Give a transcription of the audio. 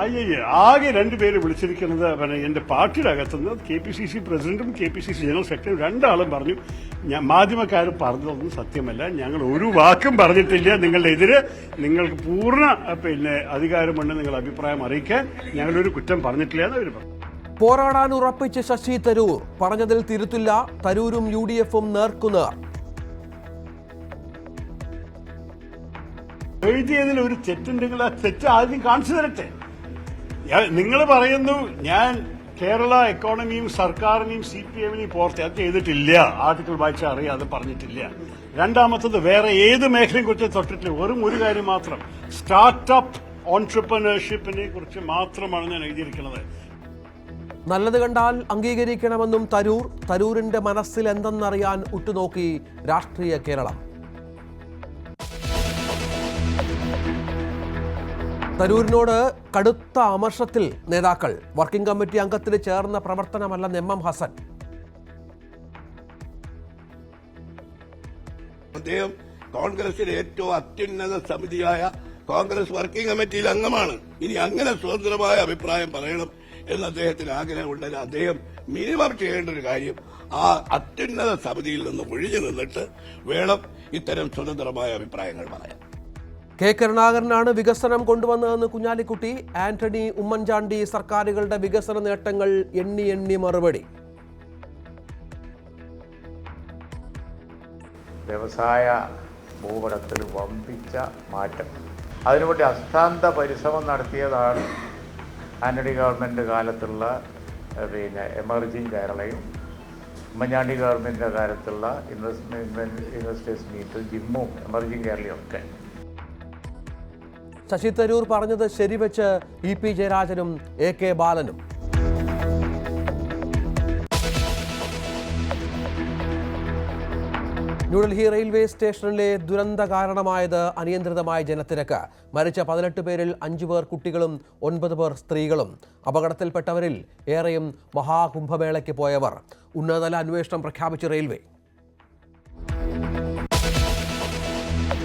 അയ്യേ, ആകെ രണ്ടുപേര് വിളിച്ചിരിക്കുന്നത് എന്റെ പാർട്ടിയുടെ അകത്തുനിന്ന് KPCC പ്രസിഡന്റും KPCC ജനറൽ സെക്രട്ടറിയും രണ്ടാളും പറഞ്ഞു. മാധ്യമക്കാർ പറഞ്ഞതൊന്നും സത്യമല്ല, ഞങ്ങൾ ഒരു വാക്കും പറഞ്ഞിട്ടില്ല. നിങ്ങളുടെ എതിരെ നിങ്ങൾക്ക് പൂർണ്ണ അധികാരമുണ്ട് നിങ്ങൾ അഭിപ്രായം അറിയിക്കാൻ, ഞങ്ങളൊരു കുറ്റം പറഞ്ഞിട്ടില്ല എന്ന് അവർ പറഞ്ഞു. പോരാടാൻ ഉറപ്പിച്ച് ശശി തരൂർ പറഞ്ഞതിൽ തിരുത്തില്ല. തരൂരും UDF-ഉം നേർക്കുനേർ. എഴുതിയതിൽ ഒരു തെറ്റുണ്ടെങ്കിൽ ആ തെറ്റ് ആദ്യം കാണിച്ചു തരട്ടെ. നിങ്ങൾ പറയുന്നു ഞാൻ കേരള എക്കോണമിയും സർക്കാരിനെയും CPM-നെയും പുറത്ത് അത് ചെയ്തിട്ടില്ല, ആർട്ടിക്കിൾ വായിച്ചാൽ അറിയാം, അത് പറഞ്ഞിട്ടില്ല. രണ്ടാമത്തത് വേറെ ഏത് മേഖലയെ കുറിച്ച് തൊട്ടിട്ടില്ല. വെറും ഒരു കാര്യം മാത്രം, സ്റ്റാർട്ടപ്പ് ഓൺട്രപ്രനർഷിപ്പിനെ കുറിച്ച് മാത്രമാണ് ഞാൻ എഴുതിയിരിക്കുന്നത്. നല്ലത് കണ്ടാൽ അംഗീകരിക്കണമെന്നും തരൂരിന്റെ മനസ്സിൽ എന്തെന്നറിയാൻ ഉറ്റുനോക്കി രാഷ്ട്രീയ കേരളം. തരൂരിനോട് കടുത്ത അമർഷത്തിൽ നേതാക്കൾ. വർക്കിംഗ് കമ്മിറ്റി അംഗത്തിന് ചേർന്ന പ്രവർത്തനമല്ലെന്ന് MM ഹസൻ. അദ്ദേഹം കോൺഗ്രസിലെ ഏറ്റവും അത്യുന്നത സമിതിയായ കോൺഗ്രസ് വർക്കിംഗ് കമ്മിറ്റിയിൽ അംഗമാണ്. ഇനി അങ്ങനെ സ്വതന്ത്രമായ അഭിപ്രായം പറയണം എന്ന് അദ്ദേഹത്തിന് ആഗ്രഹമുണ്ടെങ്കിൽ അദ്ദേഹം മിനിമം ചെയ്യേണ്ട ഒരു കാര്യം ആ അത്യുന്നത സമിതിയിൽ നിന്ന് ഒഴിഞ്ഞു നിന്നിട്ട് വേണം ഇത്തരം സ്വതന്ത്രമായ അഭിപ്രായങ്ങൾ പറയാൻ. കരുണാകരനാണ് വികസനം കൊണ്ടുവന്നതെന്ന് കുഞ്ഞാലിക്കുട്ടി. ആന്റണി, ഉമ്മൻചാണ്ടി സർക്കാരുകളുടെ വികസന നേട്ടങ്ങൾ എണ്ണി മറുപടി. വ്യവസായ ഭൂപടത്തിൽ വമ്പിച്ച മാറ്റം, അതിനുവേണ്ടി അസ്ഥാന്ത പരിശ്രമം നടത്തിയതാണ് ആന്റണി ഗവൺമെൻറ് കാലത്തുള്ള എമർജിംഗ് കേരളയും ഉമ്മൻചാണ്ടി ഗവൺമെൻറ്റിൻ്റെ കാലത്തുള്ള ഇൻവെസ്റ്റേഴ്സ് മീറ്റും ജിമ്മും എമർജിംഗ് കേരളയും ഒക്കെ. ശശി തരൂർ പറഞ്ഞത് ശരിവെച്ച് EP ജയരാജനും AK ബാലനും. ന്യൂഡൽഹി റെയിൽവേ സ്റ്റേഷനിലെ ദുരന്ത കാരണമായത് അനിയന്ത്രിതമായ ജനത്തിരക്ക്. മരിച്ച 18 പേരിൽ 5 പേർ കുട്ടികളും 9 പേർ സ്ത്രീകളും. അപകടത്തിൽപ്പെട്ടവരിൽ ഏറെയും മഹാകുംഭമേളയ്ക്ക് പോയവർ. ഉന്നതതല അന്വേഷണം പ്രഖ്യാപിച്ച് റെയിൽവേ.